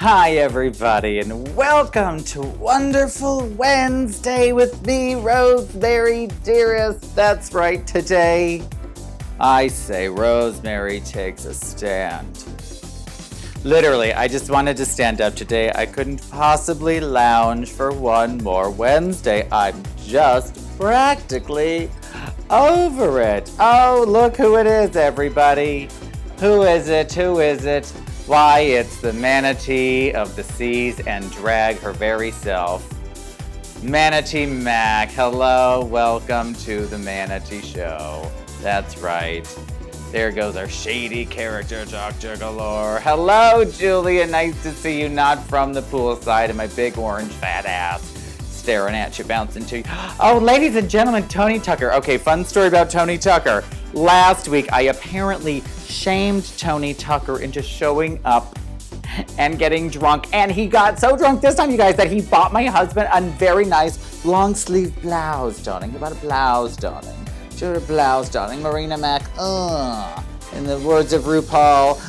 Hi everybody, and welcome to Wonderful Wednesday with me, Rosemary Dearest. That's right, today I say Rosemary takes a stand. Literally, I just wanted to stand up today. I couldn't possibly lounge for one more Wednesday. I'm just practically over it. Oh, look who it is, everybody. Who is it? Who is it? Why, it's the manatee of the seas and drag her very self. Manatee Mac, hello, welcome to the Manatee Show. That's right. There goes our shady character, Dr. Galore. Hello, Julia, nice to see you, not from the poolside and my big orange fat ass staring at you, bouncing to you. Oh, ladies and gentlemen, Tony Tucker. Okay, fun story about Tony Tucker. Last week, I apparently shamed Tony Tucker into showing up and getting drunk. And he got so drunk this time, you guys, that he bought my husband a very nice long sleeve blouse, darling. He bought a blouse, darling. Show a blouse, darling. Marina Mac, in the words of RuPaul,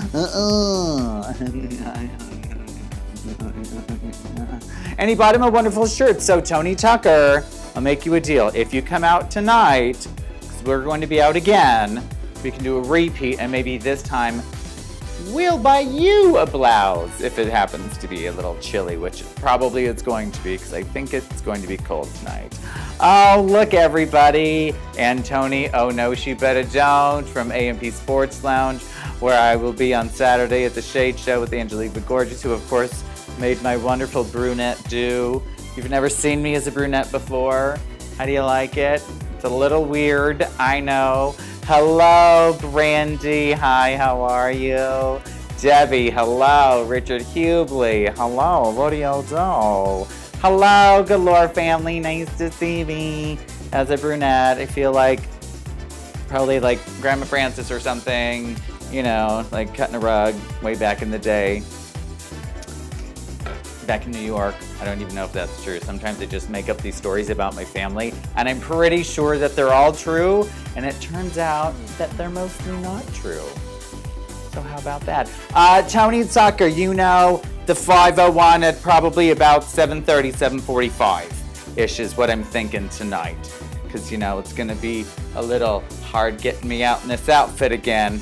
And he bought him a wonderful shirt. So Tony Tucker, I'll make you a deal. If you come out tonight, because we're going to be out again, we can do a repeat, and maybe this time we'll buy you a blouse if it happens to be a little chilly, which probably it's going to be, because I think it's going to be cold tonight. Oh, look, everybody. And Tony, oh no, she better don't, from A&P Sports Lounge, where I will be on Saturday at the Shade Show with Angelique the Gorgeous, who, of course, made my wonderful brunette do. You've never seen me as a brunette before. How do you like it? It's a little weird, I know. Hello, Brandy. Hi, how are you? Debbie, hello. Richard Hubley, hello. What do y'all do? Hello, Galore family. Nice to see me. As a brunette, I feel like probably like Grandma Frances or something, you know, like cutting a rug way back in the day. Back in New York. I don't even know if that's true. Sometimes I just make up these stories about my family, and I'm pretty sure that they're all true, and it turns out that they're mostly not true. So how about that? Tony Tucker, you know, the 501 at probably about 7:30, 7:45-ish is what I'm thinking tonight. Because, you know, it's going to be a little hard getting me out in this outfit again.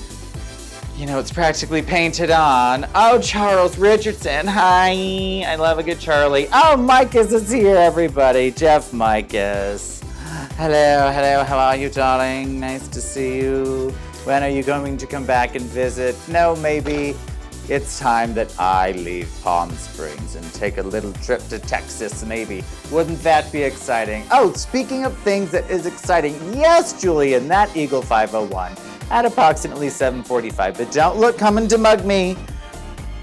You know, it's practically painted on. Oh, Charles Richardson, hi. I love a good Charlie. Oh, Micus is here, everybody. Jeff Micus. Hello, hello, how are you, darling? Nice to see you. When are you going to come back and visit? No, maybe it's time that I leave Palm Springs and take a little trip to Texas, maybe. Wouldn't that be exciting? Oh, speaking of things that is exciting, yes, Julian, that Eagle 501. At approximately 7:45, but don't look coming to mug me.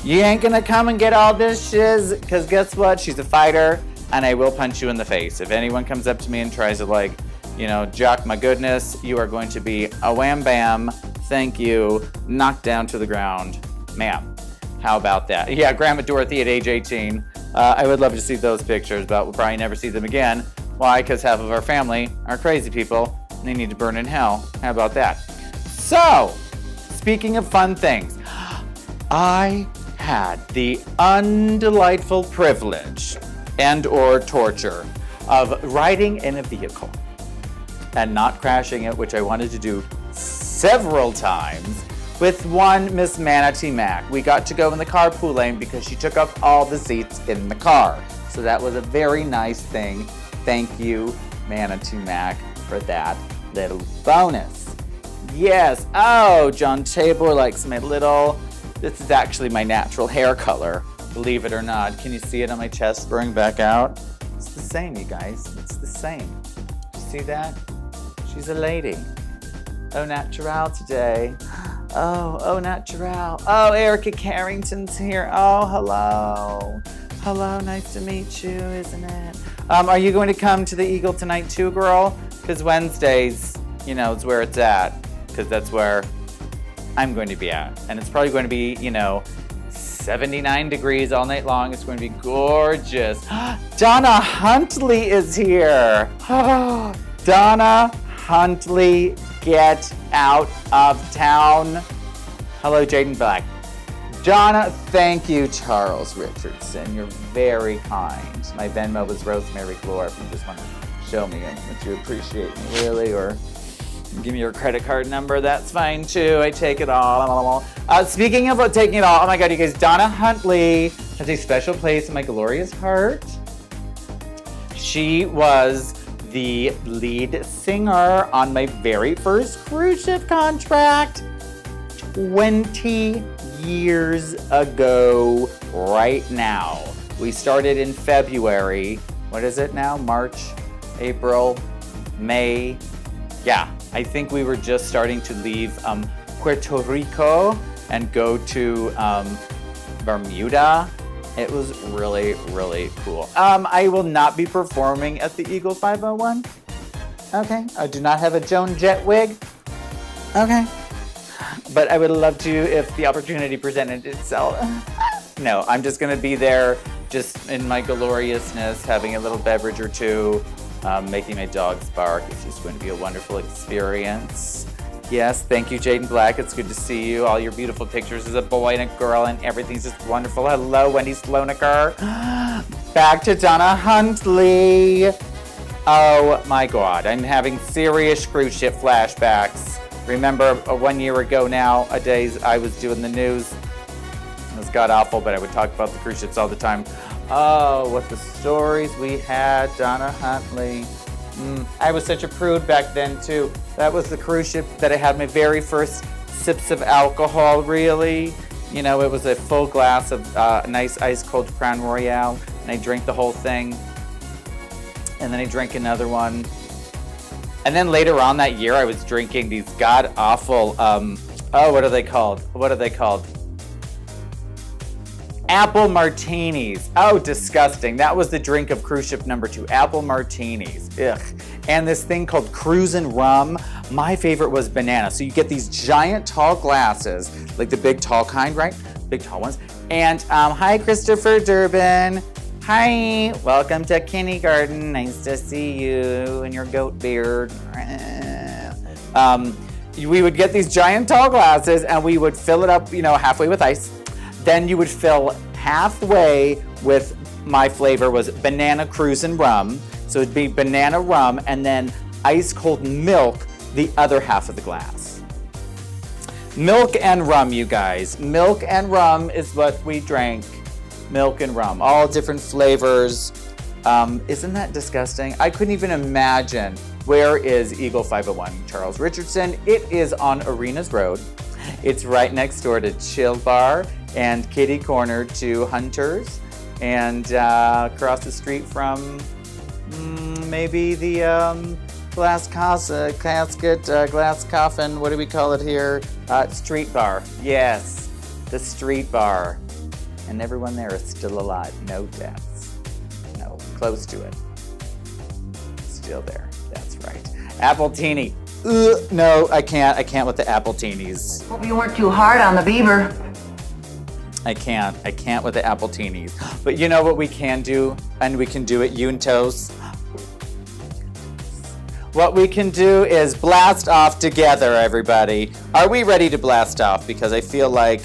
You ain't gonna come and get all this shiz, because guess what? She's a fighter, and I will punch you in the face. If anyone comes up to me and tries to, like, you know, jock my goodness, you are going to be a wham bam, thank you, knocked down to the ground. Ma'am, how about that? Yeah, Grandma Dorothy at age 18. I would love to see those pictures, but we'll probably never see them again. Why? Because half of our family are crazy people, and they need to burn in hell. How about that? So, speaking of fun things, I had the undelightful privilege and or torture of riding in a vehicle and not crashing it, which I wanted to do several times, with one Miss Manatee Mac. We got to go in the carpool lane because she took up all the seats in the car. So that was a very nice thing. Thank you, Manatee Mac, for that little bonus. Yes, oh, John Tabor likes my little, this is actually my natural hair color, believe it or not. Can you see it on my chest growing back out? It's the same, you guys, it's the same. You see that? She's a lady. Oh, natural today. Oh, natural. Oh, Erica Carrington's here. Oh, hello. Hello, nice to meet you, isn't it? Are you going to come to the Eagle tonight too, girl? Because Wednesdays, you know, is where it's at. Because that's where I'm going to be at. And it's probably going to be, you know, 79 degrees all night long. It's going to be gorgeous. Donna Huntley is here. Donna Huntley, get out of town. Hello, Jaden Black. Donna, thank you, Charles Richardson. You're very kind. My Venmo was Rosemary Glory. If you just want to show me how much you appreciate me, really, or give me your credit card number, that's fine too. I take it all. Speaking of taking it all, oh my God, you guys, Donna Huntley has a special place in my glorious heart. She was the lead singer on my very first cruise ship contract 20 years ago right now. We started in February. What is it now? March, April, May. Yeah, I think we were just starting to leave Puerto Rico and go to Bermuda. It was really, really cool. I will not be performing at the Eagle 501. Okay. I do not have a Joan Jett wig. Okay. But I would love to if the opportunity presented itself. No, I'm just going to be there just in my gloriousness, having a little beverage or two, making my dogs bark. It's just going to be a wonderful experience. Yes, thank you, Jaden Black. It's good to see you. All your beautiful pictures as a boy and a girl, and everything's just wonderful. Hello, Wendy Slonaker. Back to Donna Huntley. Oh my God, I'm having serious cruise ship flashbacks. Remember 1 year ago now, a days I was doing the news. It was god awful, but I would talk about the cruise ships all the time. Oh, what the stories we had, Donna Huntley. I was such a prude back then too. That was the cruise ship that I had my very first sips of alcohol, really. You know, it was a full glass of nice ice cold Crown Royale, and I drank the whole thing. And then I drank another one. And then later on that year, I was drinking these god awful, what are they called? What are they called? Apple martinis. Oh, disgusting. That was the drink of cruise ship number 2, apple martinis. Ugh. And this thing called cruisin' rum. My favorite was banana. So you get these giant tall glasses, like the big tall kind, right? Big tall ones. And hi, Christopher Durbin. Hi, welcome to kindergarten. Nice to see you and your goat beard. We would get these giant tall glasses and we would fill it up, halfway with ice. Then you would fill halfway with, my flavor was banana cruisin' rum. So it'd be banana rum and then ice cold milk, the other half of the glass. Milk and rum, you guys. Milk and rum is what we drank. Milk and rum, all different flavors. Isn't that disgusting? I couldn't even imagine. Where is Eagle 501 Charles Richardson? It is on Arenas Road. It's right next door to Chill Bar and kitty corner to Hunters, and across the street from maybe the glass casket, glass coffin, what do we call it here? Street bar. Yes, the street bar. And everyone there is still alive. No deaths. No, close to it. Still there. That's right. Appletini. No, I can't. I can't with the appletinis. Hope you weren't too hard on the beaver. I can't. I can't with the appletinis. But you know what we can do? And we can do it, Yuntos. What we can do is blast off together, everybody. Are we ready to blast off? Because I feel like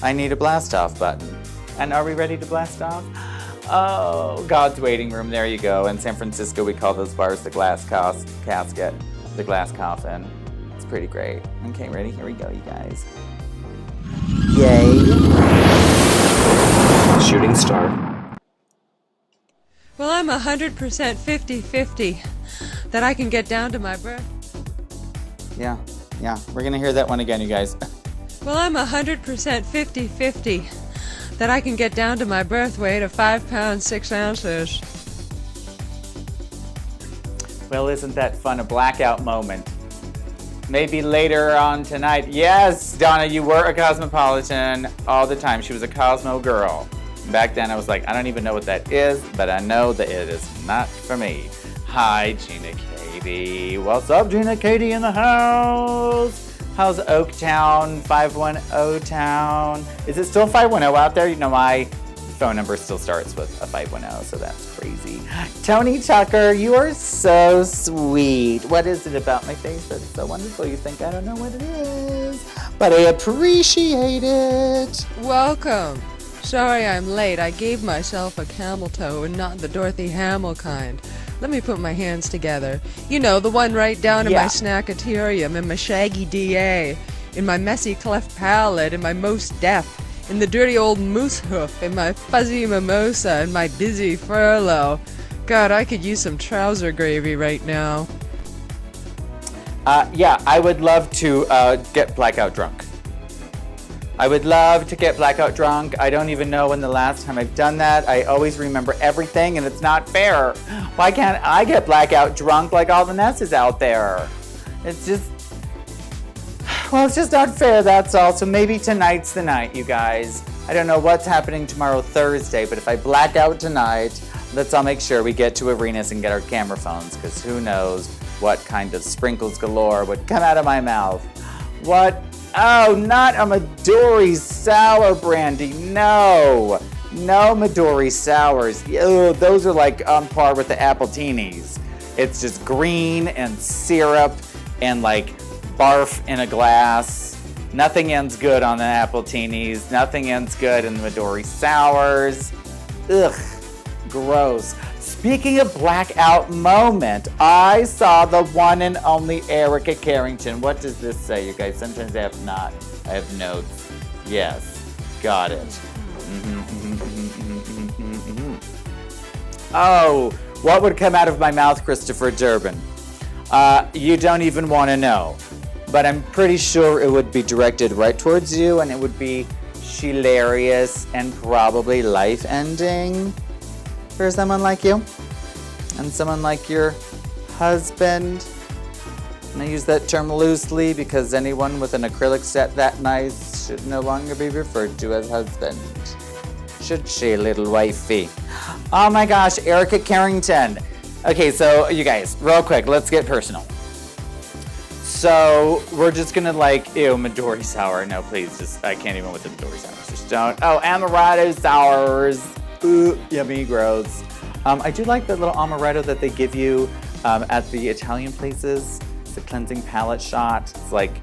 I need a blast off button. And are we ready to blast off? Oh, God's waiting room. There you go. In San Francisco, we call those bars the glass casket, the glass coffin. It's pretty great. Okay, ready? Here we go, you guys. Yay. Shooting star. Well, I'm 100% 50-50 that I can get down to my birth. Yeah. We're going to hear that one again, you guys. Well, I'm 100% 50-50 that I can get down to my birth weight of 5 pounds 6 ounces. Well, isn't that fun? A blackout moment. Maybe later on tonight. Yes, Donna, you were a cosmopolitan all the time. She was a Cosmo girl. Back then, I was like, I don't even know what that is, but I know that it is not for me. Hi, Gina Katie. What's up, Gina Katie in the house? How's Oaktown, 510 Town? Is it still 510 out there? You know, my phone number still starts with a 510, so that's crazy. Tony Tucker, you are so sweet. What is it about my face that's so wonderful? You think I don't know what it is? but I appreciate it. Welcome. Sorry I'm late. I gave myself a camel toe and not the Dorothy Hamill kind. Let me put my hands together. You know, the one right down in my snackatorium, in my shaggy DA, in my messy cleft palate, in my most deaf, in the dirty old moose hoof, in my fuzzy mimosa, in my dizzy furlough. God, I could use some trouser gravy right now. Yeah, I would love to get blackout drunk. I would love to get blackout drunk. I don't even know when the last time I've done that. I always remember everything, and it's not fair. Why can't I get blackout drunk like all the Nesses out there? It's just, well, it's just not fair, that's all. So maybe tonight's the night, you guys. I don't know what's happening tomorrow, Thursday, but if I black out tonight, let's all make sure we get to Arenas and get our camera phones, because who knows what kind of sprinkles galore would come out of my mouth. What? Oh, not a Midori sour, Brandy. No. No Midori sours. Ew, those are like on par with the Appletinis. It's just green and syrup and like barf in a glass. Nothing ends good on the Appletinis. Nothing ends good in the Midori sours. Ugh, gross. Speaking of blackout moment, I saw the one and only Erica Carrington. What does this say, you guys? Sometimes I have notes. Yes, got it. Oh, what would come out of my mouth, Christopher Durbin? You don't even want to know. But I'm pretty sure it would be directed right towards you, and it would be hilarious and probably life-ending. For someone like you and someone like your husband. And I use that term loosely because anyone with an acrylic set that nice should no longer be referred to as husband. Should she, little wifey? Oh my gosh, Erica Carrington. Okay, so you guys, real quick, let's get personal. So we're just gonna like, ew, Midori sour. No, please, just, I can't even with the Midori sours. Just don't. Oh, amaretto sours. Ooh, yummy, gross. I do like the little amaretto that they give you at the Italian places. It's a cleansing palette shot. It's like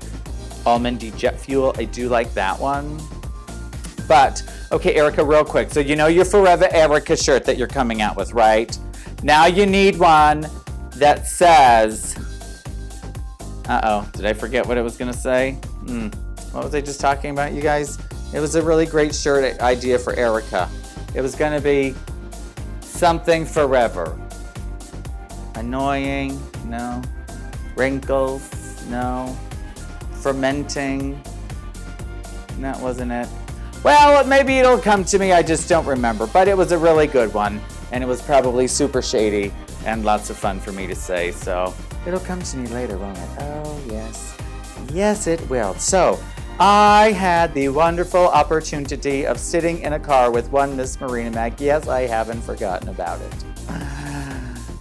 almondy jet fuel. I do like that one. But, okay, Erica, real quick. So you know your Forever Erica shirt that you're coming out with, right? Now you need one that says, uh-oh, did I forget what it was gonna say? What was I just talking about, you guys? It was a really great shirt idea for Erica. It was going to be something forever. Annoying, no. Wrinkles, no. Fermenting, that wasn't it. Well, maybe it'll come to me, I just don't remember. But it was a really good one, and it was probably super shady and lots of fun for me to say. So it'll come to me later, won't it? Oh, yes. Yes, it will. So I had the wonderful opportunity of sitting in a car with one Miss Marina Mac. Yes, I haven't forgotten about it.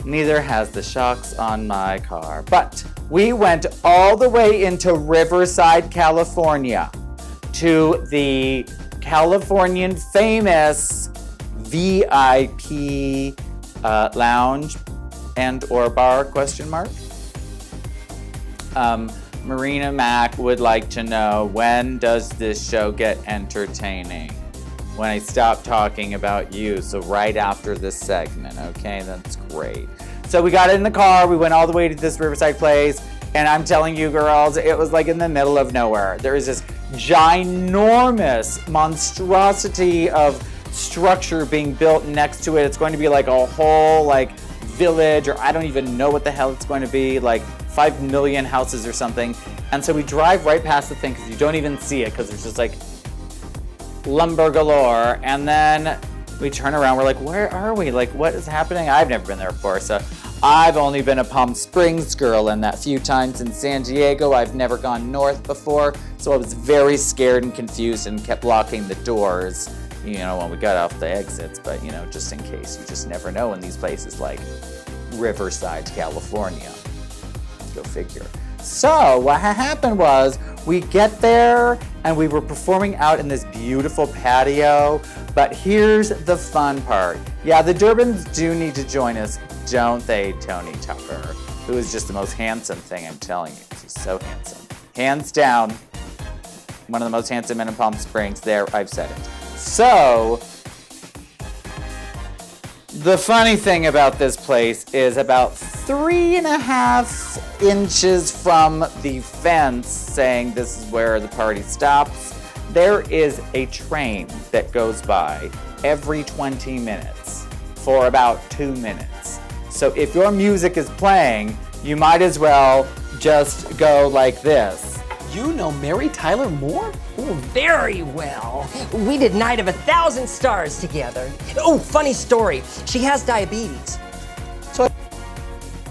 Neither has the shocks on my car. But we went all the way into Riverside, California, to the Californian famous VIP lounge and or bar, question mark. Marina Mac would like to know, when does this show get entertaining? When I stop talking about you, so right after this segment, okay? That's great. So we got in the car, we went all the way to this Riverside place, and I'm telling you girls, it was like in the middle of nowhere. There is this ginormous monstrosity of structure being built next to it. It's going to be like a whole like village, or I don't even know what the hell it's going to be, like 5 million houses or something. And so we drive right past the thing because you don't even see it because there's just like lumber galore. And then we turn around, we're like, where are we? Like, what is happening? I've never been there before. So I've only been a Palm Springs girl, and that few times in San Diego, I've never gone north before. So I was very scared and confused and kept locking the doors, you know, when we got off the exits. But, you know, just in case, you just never know in these places like Riverside, California. Go figure. So what happened was we get there and we were performing out in this beautiful patio. But here's the fun part. Yeah, the Durbins do need to join us, don't they, Tony Tucker? Who is just the most handsome thing, I'm telling you. He's so handsome. Hands down, one of the most handsome men in Palm Springs. There, I've said it. So, the funny thing about this place is about 3.5 inches from the fence saying this is where the party stops, there is a train that goes by every 20 minutes for about 2 minutes. So if your music is playing, you might as well just go like this. You know Mary Tyler Moore? Oh, very well. We did Night of 1,000 Stars together. Oh, funny story. She has diabetes.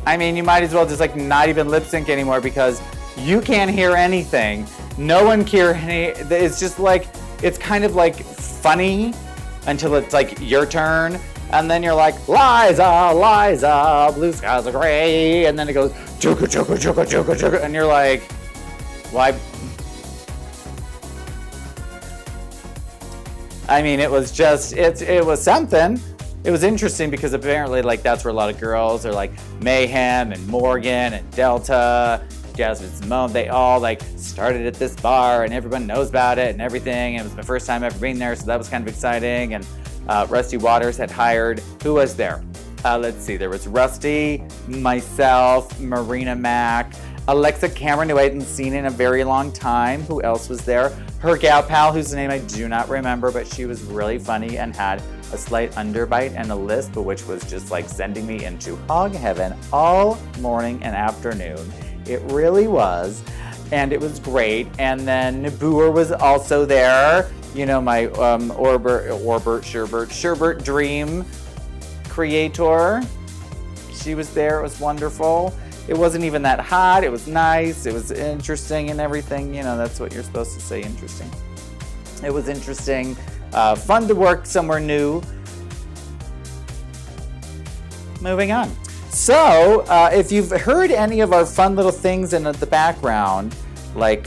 I mean, you might as well just like not even lip sync anymore because you can't hear anything. No one can hear any. It's just like, it's kind of like funny until it's like your turn. And then you're like, Liza, Liza, blue skies are gray. And then it goes, chuka, chuka, chuka, chuka, chuka. And you're like, why? I mean, it was just, it was something. It was interesting because apparently, like, that's where a lot of girls are, like, Mayhem and Morgan and Delta, Jasmine Simone, they all, like, started at this bar and everyone knows about it and everything. And it was my first time ever being there, so that was kind of exciting. And Rusty Waters had hired, who was there? Let's see, there was Rusty, myself, Marina Mack, Alexa Cameron, who I hadn't seen in a very long time. Who else was there? Her gal pal, whose name I do not remember, but she was really funny and had a slight underbite and a lisp, which was just like sending me into hog heaven all morning and afternoon. It really was, and it was great. And then Nabur was also there. You know, my Sherbert Dream creator. She was there. It was wonderful. It wasn't even that hot. It was nice. It was interesting and everything. You know, that's what you're supposed to say, interesting. It was interesting. Fun to work somewhere new. Moving on. So, if you've heard any of our fun little things in the background, like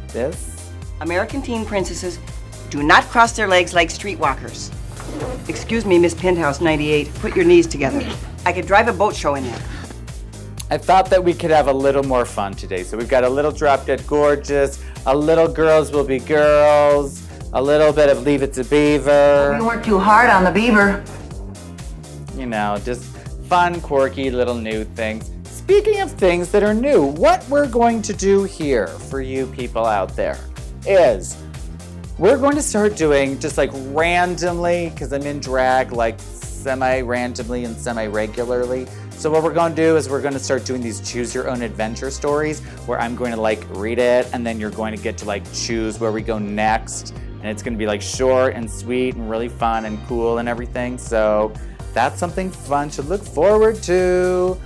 this. American teen princesses do not cross their legs like streetwalkers. Excuse me, Miss Penthouse 98. Put your knees together. I could drive a boat show in there. I thought that we could have a little more fun today. So we've got a little Drop Dead Gorgeous, a little Girls Will Be Girls, a little bit of Leave It to Beaver. We weren't too hard on the beaver. You know, just fun, quirky, little new things. Speaking of things that are new, what we're going to do here for you people out there is we're going to start doing just like randomly, because I'm in drag like semi-randomly and semi-regularly. So what we're going to do is we're going to start doing these choose your own adventure stories where I'm going to like read it and then you're going to get to like choose where we go next. And it's going to be like short and sweet and really fun and cool and everything. So that's something fun to look forward to.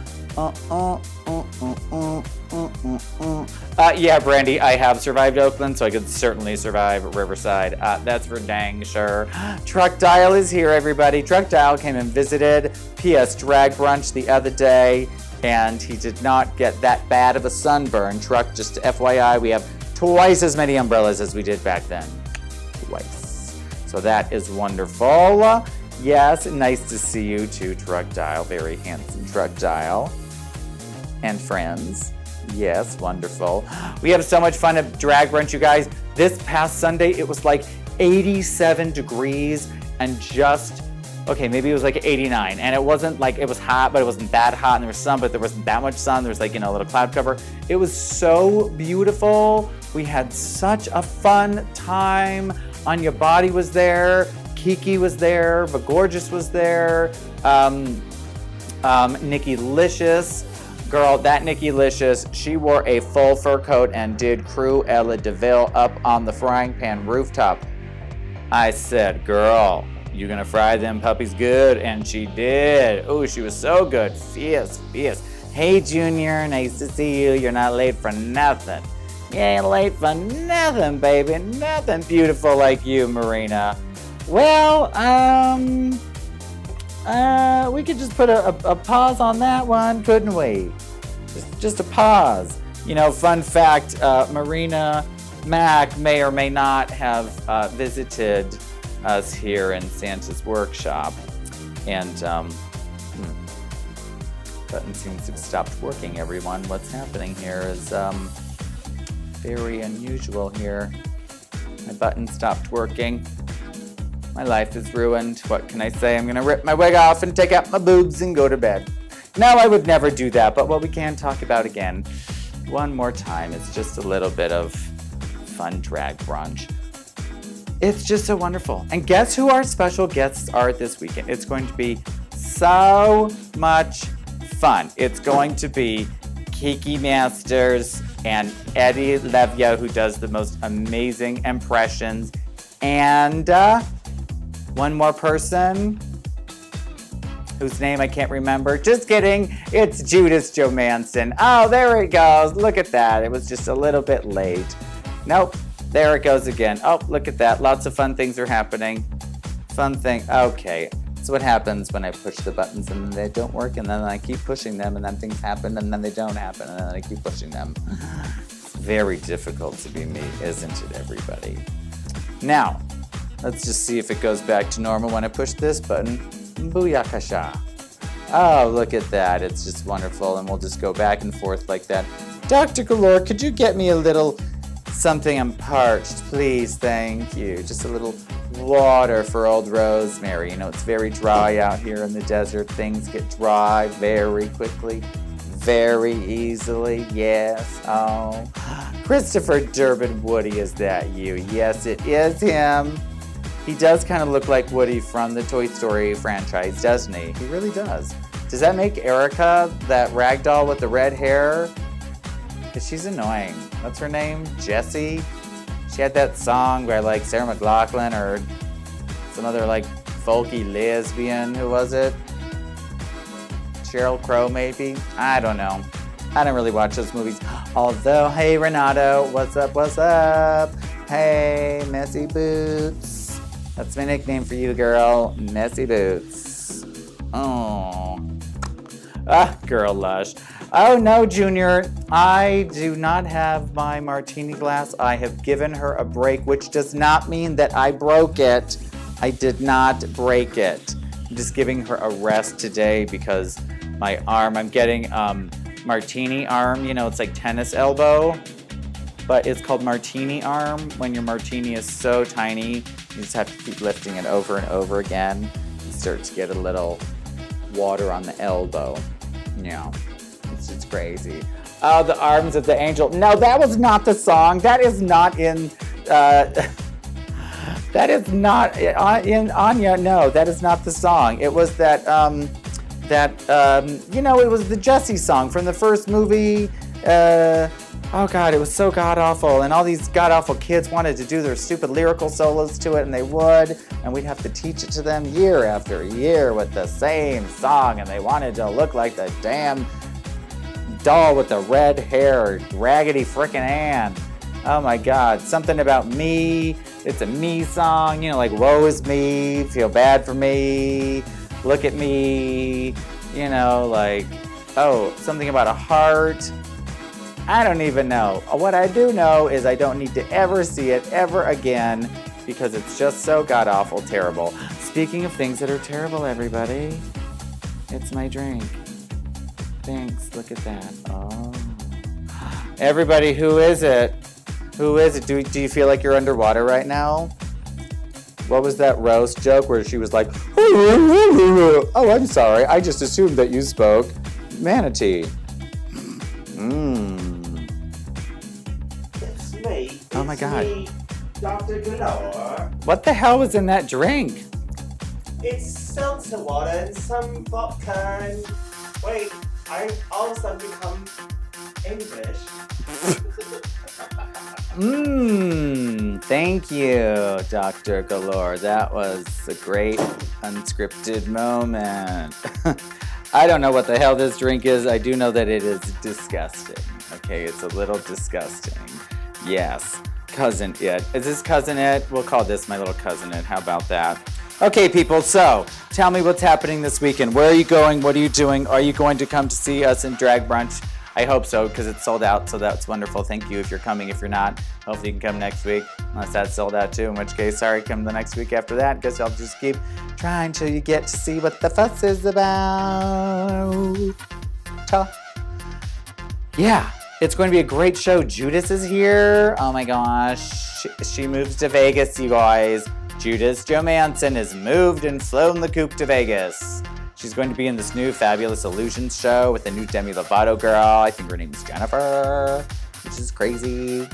Yeah, Brandy, I have survived Oakland, so I could certainly survive Riverside. That's for dang sure. Truck Dial is here, everybody. Truck Dial came and visited PS Drag Brunch the other day, and he did not get that bad of a sunburn. Truck, just FYI, we have twice as many umbrellas as we did back then. Twice. So that is wonderful. Yes, nice to see you too, Truck Dial. Very handsome Truck Dial. And friends. Yes, wonderful. We have so much fun at Drag Brunch, you guys. This past Sunday, it was like 87 degrees and just, okay, maybe it was like 89. And it wasn't like, it was hot, but it wasn't that hot. And there was sun, but there wasn't that much sun. There was like, you know, a little cloud cover. It was so beautiful. We had such a fun time. Anya Body was there. Kiki was there. Gorgeous was there. Nikki Licious. Girl, that Nikki Licious, she wore a full fur coat and did Cruella de Vil up on the frying pan rooftop. I said, girl, you gonna fry them puppies good? And she did. Oh, she was so good. Fierce, fierce. Hey, Junior, nice to see you. You're not late for nothing. You ain't late for nothing, baby. Nothing beautiful like you, Marina. Well, we could just put a pause on that one, couldn't we? Just a pause. You know, fun fact, Marina Mack may or may not have visited us here in Santa's workshop. And button seems to have stopped working, everyone. What's happening here is very unusual here. My button stopped working. My life is ruined. What can I say? I'm gonna rip my wig off and take out my boobs and go to bed. No, I would never do that, but what we can talk about again, one more time, it's just a little bit of fun drag brunch. It's just so wonderful. And guess who our special guests are this weekend? It's going to be so much fun. It's going to be Kiki Masters and Eddie Levia, who does the most amazing impressions. And one more person whose name I can't remember. Just kidding. It's Judas Jomanson. Oh, there it goes. Look at that. It was just a little bit late. Nope. There it goes again. Oh, look at that. Lots of fun things are happening. Fun thing. Okay. That's what happens when I push the buttons and then they don't work, and then I keep pushing them, and then things happen, and then they don't happen, and then I keep pushing them. It's very difficult to be me, isn't it, everybody? Now, let's just see if it goes back to normal when I push this button. Booyakasha. Oh, look at that. It's just wonderful, and we'll just go back and forth like that. Dr. Galore, could you get me a little something? I'm parched, please. Thank you. Just a little water for old Rosemary. You know, it's very dry out here in the desert. Things get dry very quickly, very easily. Yes. Oh, Christopher Durbin Woody, is that you? Yes, it is him. He does kind of look like Woody from the Toy Story franchise, doesn't he? He really does. Does that make Erica that rag doll with the red hair? Because she's annoying. What's her name? Jessie? She had that song by like Sarah McLachlan or some other like folky lesbian. Who was it? Sheryl Crow maybe? I don't know. I don't really watch those movies. Although, hey Renato, what's up, what's up? Hey, Messy Boots. That's my nickname for you, girl. Messy Boots. Oh. Ah, girl lush. Oh no, Junior, I do not have my martini glass. I have given her a break, which does not mean that I broke it. I did not break it. I'm just giving her a rest today because my arm, I'm getting martini arm. You know, it's like tennis elbow, but it's called martini arm when your martini is so tiny. You just have to keep lifting it over and over again. You start to get a little water on the elbow. Yeah. It's crazy. Oh, the arms of the angel. No, that was not the song. That is not in. That is not in Anya. No, that is not the song. It was that. You know, it was the Jessie song from the first movie. Oh God, it was so god awful, and all these god awful kids wanted to do their stupid lyrical solos to it, and they would, and we'd have to teach it to them year after year with the same song, and they wanted to look like the damn doll with the red hair, Raggedy frickin' Ann. Oh my God, something about me. It's a me song, you know, like woe is me, feel bad for me, look at me, you know, like, oh, something about a heart. I don't even know. What I do know is I don't need to ever see it ever again because it's just so god-awful terrible. Speaking of things that are terrible, everybody, it's my drink. Thanks, look at that. Oh. Everybody, who is it? Who is it? Do you feel like you're underwater right now? What was that roast joke where she was like, oh, I'm sorry, I just assumed that you spoke manatee. It's me. Oh my God. Me, Dr. Galore. What the hell was in that drink? It's seltzer water and some vodka and... Wait, I all of a sudden become English. Thank you, Dr. Galore. That was a great unscripted moment. I don't know what the hell this drink is. I do know that it is disgusting. Okay, it's a little disgusting. Yes, Cousin It. Is this Cousin It? We'll call this my little Cousin It. How about that? Okay, people, so tell me what's happening this weekend. Where are you going? What are you doing? Are you going to come to see us in Drag Brunch? I hope so, because it's sold out, so that's wonderful. Thank you if you're coming. If you're not, hopefully you can come next week, unless that's sold out too, in which case, sorry, come the next week after that. Guess I'll just keep trying till you get to see what the fuss is about. Yeah. It's going to be a great show. Judas is here. Oh my gosh. She moves to Vegas, you guys. Judas Jomanson has moved and flown the coop to Vegas. She's going to be in this new Fabulous Illusions show with a new Demi Lovato girl. I think her name is Jennifer, which is crazy.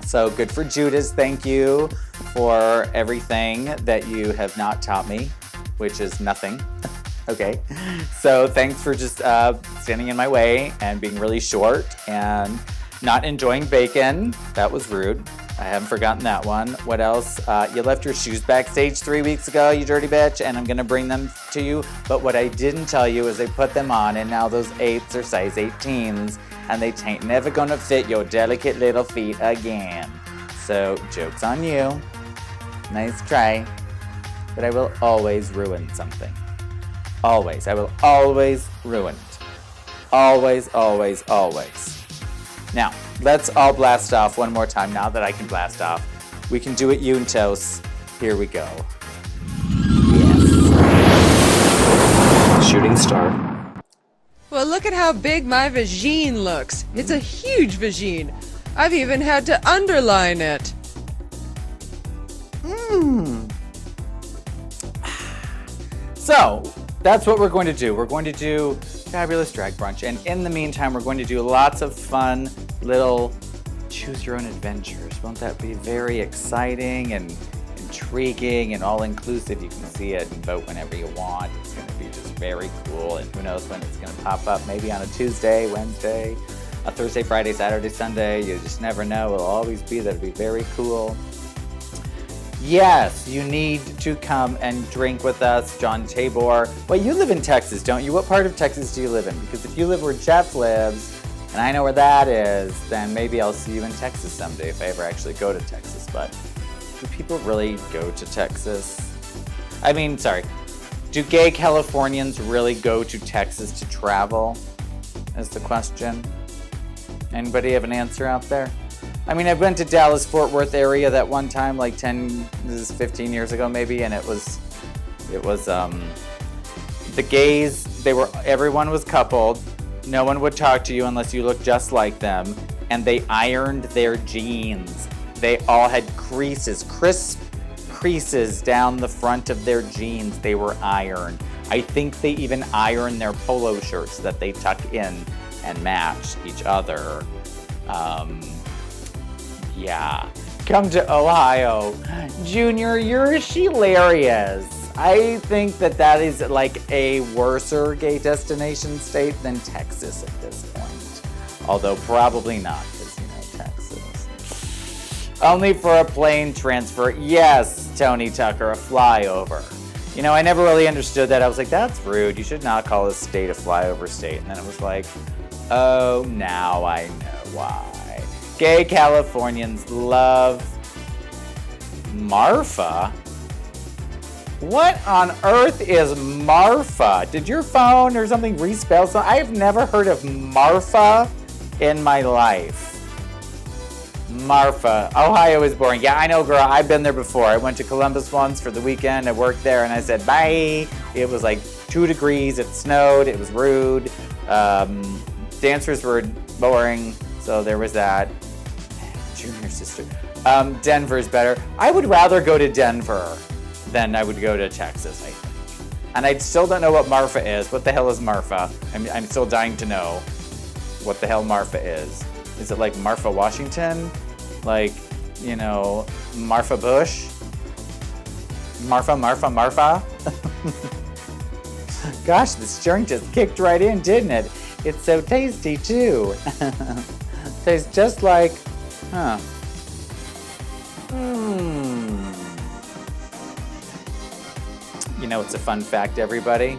So good for Judas. Thank you for everything that you have not taught me, which is nothing. Okay. So thanks for just standing in my way and being really short and not enjoying bacon. That was rude. I haven't forgotten that one. What else? You left your shoes backstage 3 weeks ago, you dirty bitch, and I'm gonna bring them to you. But what I didn't tell you is I put them on, and now those 8s are size 18s, and they ain't never gonna fit your delicate little feet again. So, joke's on you. Nice try. But I will always ruin something. Always. I will always ruin it. Always, always, always. Now, let's all blast off one more time now that I can blast off. We can do it Juntos. Here we go. Yes. Shooting star. Well, look at how big my vagine looks. It's a huge vagine. I've even had to underline it. So, that's what we're going to do. We're going to do Fabulous Drag Brunch. And in the meantime, we're going to do lots of fun little choose your own adventures. Won't that be very exciting and intriguing and all-inclusive? You can see it and vote whenever you want. It's going to be just very cool. And who knows when it's going to pop up. Maybe on a Tuesday, Wednesday, a Thursday, Friday, Saturday, Sunday. You just never know. It'll always be there. It'll be very cool. Yes, you need to come and drink with us, John Tabor. Well, you live in Texas, don't you? What part of Texas do you live in? Because if you live where Jeff lives, and I know where that is, then maybe I'll see you in Texas someday if I ever actually go to Texas. But do people really go to Texas? I mean, sorry. Do gay Californians really go to Texas to travel? Is the question. Anybody have an answer out there? I mean, I went to Dallas-Fort Worth area that one time, like 15 years ago maybe, and it was the gays, everyone was coupled. No one would talk to you unless you looked just like them, and they ironed their jeans. They all had crisp creases down the front of their jeans. They were ironed. I think they even ironed their polo shirts that they tuck in and match each other. Yeah. Come to Ohio. Junior, you're hilarious. I think that is like a worser gay destination state than Texas at this point. Although probably not, because, Texas. Only for a plane transfer. Yes, Tony Tucker, a flyover. I never really understood that. I was like, that's rude. You should not call a state a flyover state. And then it was like, oh, now I know why. Gay Californians love Marfa. What on earth is Marfa? Did your phone or something respell something? I've never heard of Marfa in my life. Marfa. Ohio is boring. Yeah, I know, girl. I've been there before. I went to Columbus once for the weekend. I worked there and I said, bye. It was like 2 degrees. It snowed. It was rude. Dancers were boring. So there was that. Junior sister. Denver's better. I would rather go to Denver than I would go to Texas, I think. And I still don't know what Marfa is. What the hell is Marfa? I'm still dying to know what the hell Marfa is. Is it like Marfa Washington? Like, Marfa Bush? Marfa? Gosh, this drink just kicked right in, didn't it? It's so tasty, too. Tastes just like, It's a fun fact, everybody.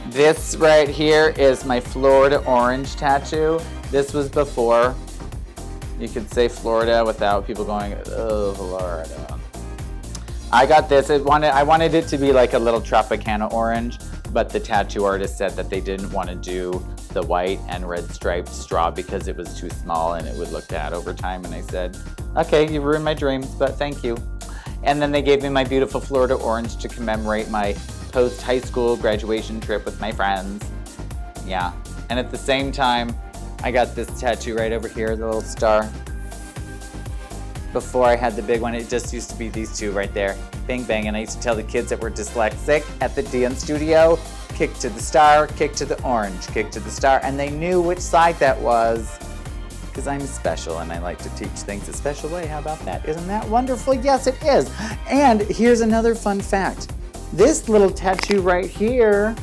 This right here is my Florida orange tattoo. This was before you could say Florida without people going, oh, Florida. I got this. I wanted it to be like a little Tropicana orange, but the tattoo artist said that they didn't want to do the white and red striped straw because it was too small and it would look bad over time. And I said, okay, you ruined my dreams, but thank you. And then they gave me my beautiful Florida orange to commemorate my post-high school graduation trip with my friends. Yeah. And at the same time, I got this tattoo right over here, the little star. Before I had the big one, it just used to be these two right there. Bang, bang. And I used to tell the kids that were dyslexic at the dance studio, kick to the star, kick to the orange, kick to the star. And they knew which side that was because I'm special and I like to teach things a special way. How about that? Isn't that wonderful? Yes, it is. And here's another fun fact. This little tattoo right here,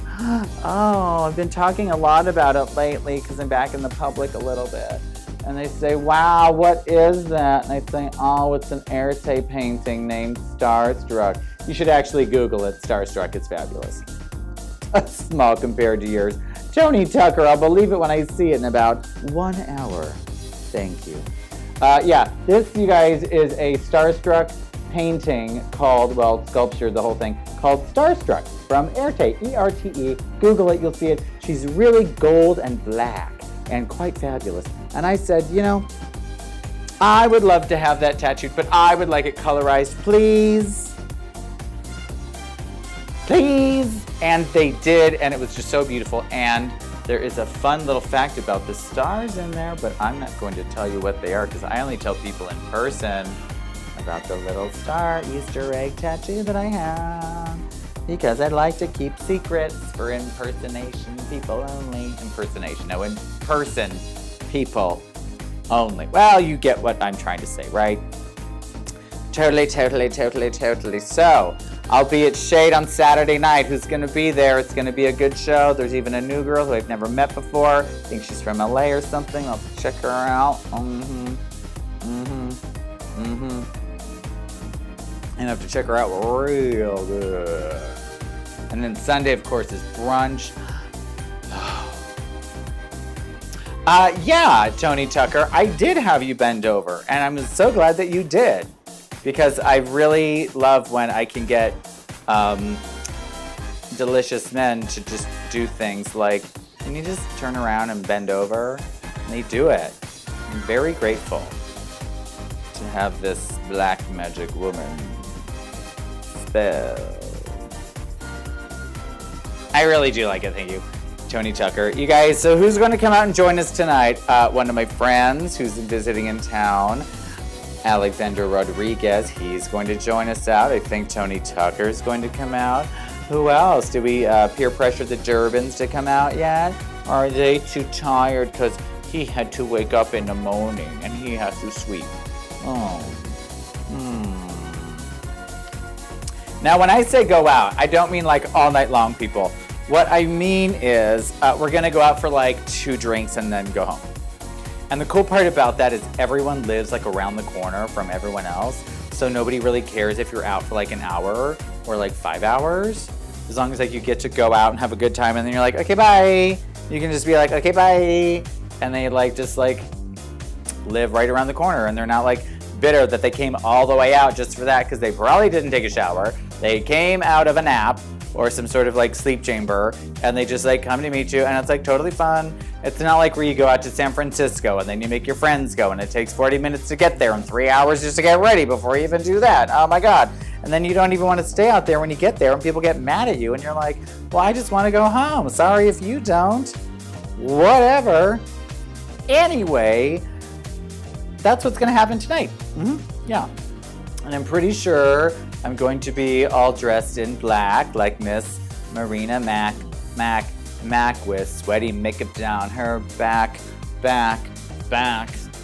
oh, I've been talking a lot about it lately because I'm back in the public a little bit. And they say, wow, what is that? And I say, oh, it's an Arte painting named Starstruck. You should actually Google it, Starstruck, it's fabulous. Small compared to yours. Tony Tucker, I'll believe it when I see it in about 1 hour. Thank you. Yeah, this, you guys, is a Starstruck painting called, well, sculpture, the whole thing, called Starstruck from Arte, E-R-T-E. Google it, you'll see it. She's really gold and black and quite fabulous. And I said, you know, I would love to have that tattooed, but I would like it colorized, please. Please. And they did, and it was just so beautiful. And there is a fun little fact about the stars in there, but I'm not going to tell you what they are because I only tell people in person about the little star Easter egg tattoo that I have. Because I'd like to keep secrets for impersonation people only. Impersonation, no, in-person people only. Well, you get what I'm trying to say, right? Totally, totally, totally, totally. So, I'll be at Shade on Saturday night. Who's going to be there? It's going to be a good show. There's even a new girl who I've never met before. I think she's from LA or something. I'll check her out. And I have to check her out real good. And then Sunday, of course, is brunch. Yeah, Tony Tucker, I did have you bend over, and I'm so glad that you did, because I really love when I can get delicious men to just do things like, can you just turn around and bend over? And they do it. I'm very grateful to have this black magic woman spell. I really do like it, thank you, Tony Tucker. You guys, so who's going to come out and join us tonight? One of my friends who's visiting in town, Alexander Rodriguez, he's going to join us out. I think Tony Tucker's going to come out. Who else? Do we peer pressure the Durbans to come out yet? Or are they too tired because he had to wake up in the morning and he has to sleep? Oh. Now, when I say go out, I don't mean like all night long, people. What I mean is we're going to go out for like 2 drinks and then go home. And the cool part about that is everyone lives like around the corner from everyone else. So nobody really cares if you're out for like an hour or like 5 hours. As long as like you get to go out and have a good time and then you're like, okay, bye. You can just be like, okay, bye. And they like just like live right around the corner and they're not like bitter that they came all the way out just for that because they probably didn't take a shower. They came out of a nap or some sort of like sleep chamber and they just like come to meet you and it's like totally fun. It's not like where you go out to San Francisco and then you make your friends go and it takes 40 minutes to get there and 3 hours just to get ready before you even do that. Oh my God. And then you don't even want to stay out there when you get there and people get mad at you and you're like, well, I just want to go home. Sorry if you don't. Whatever. Anyway, that's what's going to happen tonight. Yeah. And I'm pretty sure I'm going to be all dressed in black like Miss Marina Mac with sweaty makeup down her back.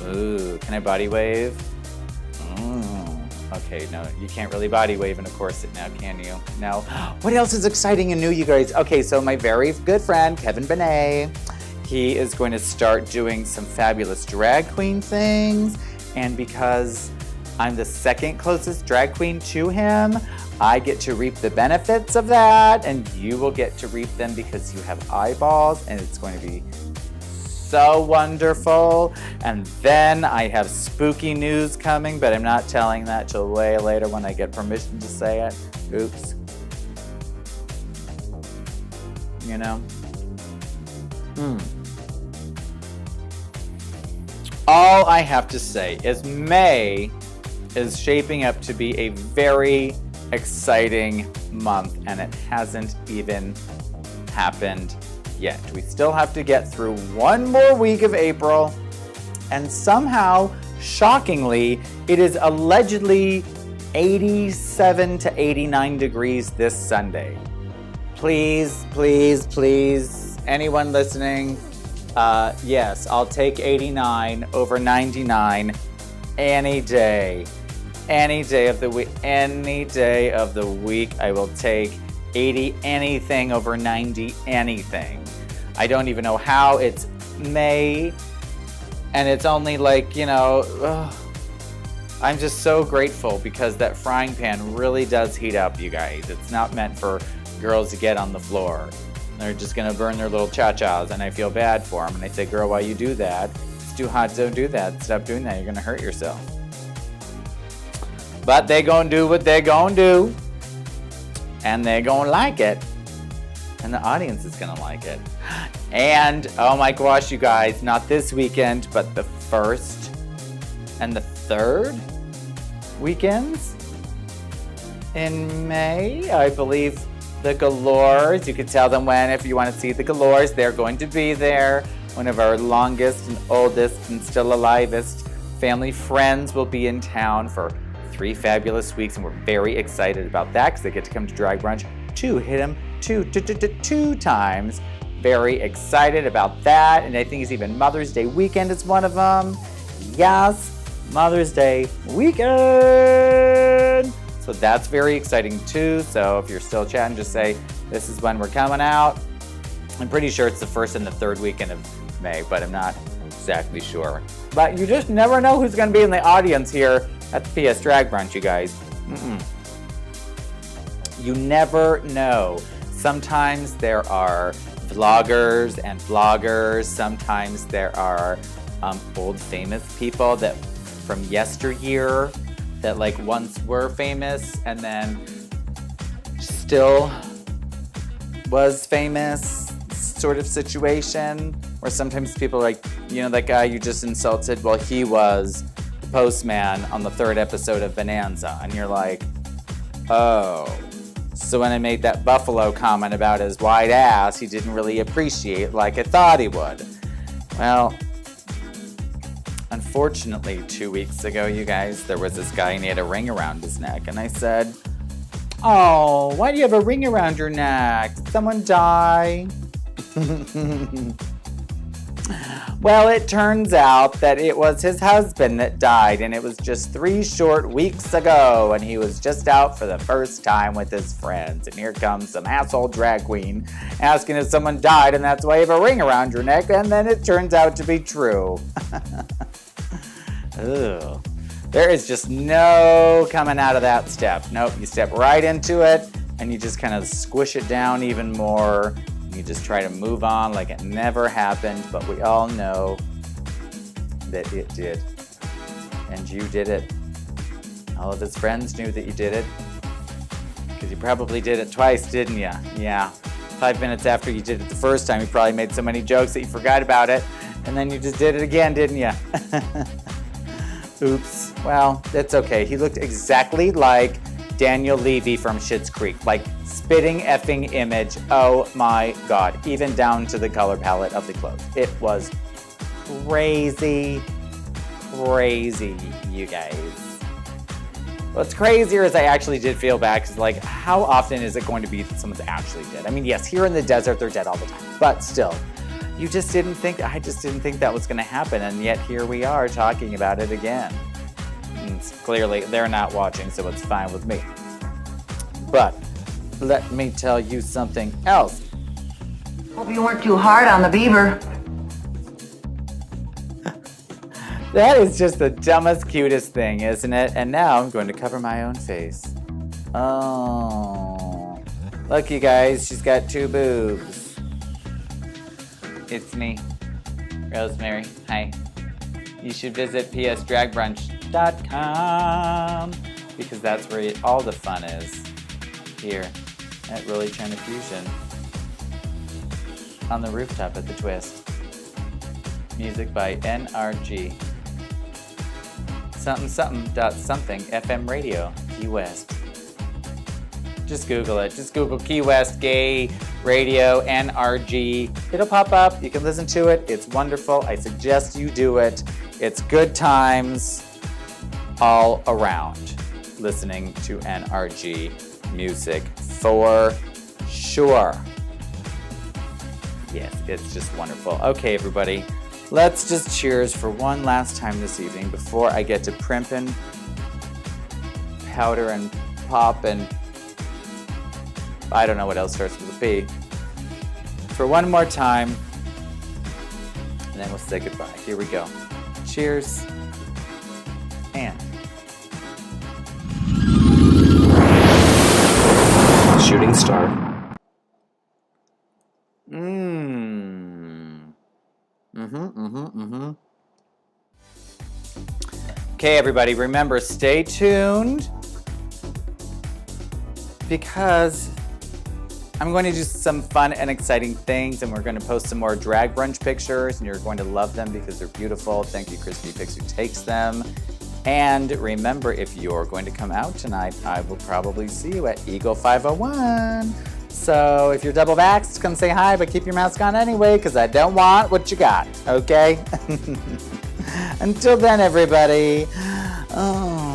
Ooh, can I body wave? Okay, no, you can't really body wave in a corset now, can you? No. What else is exciting and new, you guys? Okay, so my very good friend, Kevin Benet, he is going to start doing some fabulous drag queen things. And because I'm the second closest drag queen to him, I get to reap the benefits of that, and you will get to reap them because you have eyeballs, and it's going to be so wonderful. And then I have spooky news coming, but I'm not telling that till way later when I get permission to say it. Oops. You know? All I have to say is May is shaping up to be a very exciting month, and it hasn't even happened yet. We still have to get through one more week of April, and somehow, shockingly, it is allegedly 87 to 89 degrees this Sunday. Please, please, please, anyone listening, yes, I'll take 89 over 99 any day. Any day of the week, I will take 80 anything over 90 anything. I don't even know how. It's May, and it's only like, I'm just so grateful because that frying pan really does heat up, you guys. It's not meant for girls to get on the floor. They're just gonna burn their little cha-chas, and I feel bad for them. And I say, girl, why you do that? It's too hot, don't do that. Stop doing that, you're gonna hurt yourself. But they gonna do what they gonna do, and they gonna like it, and the audience is gonna like it. And oh my gosh, you guys, not this weekend, but the 1st and the 3rd weekends in May, I believe the Galores, you can tell them when if you want to see the Galores, they're going to be there. One of our longest and oldest and still alivest family friends will be in town for 3 fabulous weeks, and we're very excited about that because they get to come to Drag Brunch to hit them two times. Very excited about that, and I think it's even Mother's Day weekend is one of them. Yes, Mother's Day weekend. So that's very exciting too. So if you're still chatting, just say this is when we're coming out. I'm pretty sure it's the 1st and the 3rd weekend of May, but I'm not exactly sure. But you just never know who's going to be in the audience here at the PS Drag Brunch, you guys. You never know. Sometimes there are vloggers and vloggers. Sometimes there are old famous people that from yesteryear that like once were famous and then still was famous sort of situation. Or sometimes people are like, that guy you just insulted, well, he was the postman on the 3rd episode of Bonanza. And you're like, oh. So when I made that Buffalo comment about his white ass, he didn't really appreciate like I thought he would. Well, unfortunately, 2 weeks ago, you guys, there was this guy and he had a ring around his neck. And I said, oh, why do you have a ring around your neck? Did someone die? Well, it turns out that it was his husband that died, and it was just 3 short weeks ago, and he was just out for the first time with his friends. And here comes some asshole drag queen asking if someone died, and that's why you have a ring around your neck, and then it turns out to be true. Ugh. There is just no coming out of that step. Nope, you step right into it, and you just kind of squish it down even more. You just try to move on like it never happened, but we all know that it did. And you did it. All of his friends knew that you did it. Because you probably did it twice, didn't you? Yeah. 5 minutes after you did it the first time, you probably made so many jokes that you forgot about it. And then you just did it again, didn't you? Oops. Well, it's okay. He looked exactly like Daniel Levy from Schitt's Creek. Like, spitting effing image. Oh my God. Even down to the color palette of the clothes. It was crazy, crazy, you guys. What's crazier is I actually did feel bad because, like, how often is it going to be that someone's actually dead? I mean, yes, here in the desert, they're dead all the time. But still, I just didn't think that was going to happen. And yet here we are talking about it again. And clearly, they're not watching, so it's fine with me. But let me tell you something else. Hope you weren't too hard on the beaver. That is just the dumbest, cutest thing, isn't it? And now I'm going to cover my own face. Oh. Look, you guys, she's got 2 boobs. It's me, Rosemary. Hi. You should visit psdragbrunch.com because that's where all the fun is. Here at Really China Fusion. On the rooftop at the Twist. Music by NRG. Something FM radio, Key West. Just Google it. Just Google Key West gay Radio, NRG. It'll pop up. You can listen to it. It's wonderful. I suggest you do it. It's good times all around listening to NRG music for sure. Yes, it's just wonderful. Okay, everybody, let's just cheers for one last time this evening before I get to primping, powder and pop, and I don't know what else starts with a P. For one more time, and then we'll say goodbye. Here we go. Cheers. And Shooting star. Okay, everybody, remember, stay tuned because I'm going to do some fun and exciting things, and we're going to post some more drag brunch pictures, and you're going to love them because they're beautiful. Thank you, Crispy Pix, who takes them. And remember, if you're going to come out tonight, I will probably see you at Eagle 501. So if you're double vaxxed, come say hi, but keep your mask on anyway, because I don't want what you got, okay? Until then, everybody. Oh.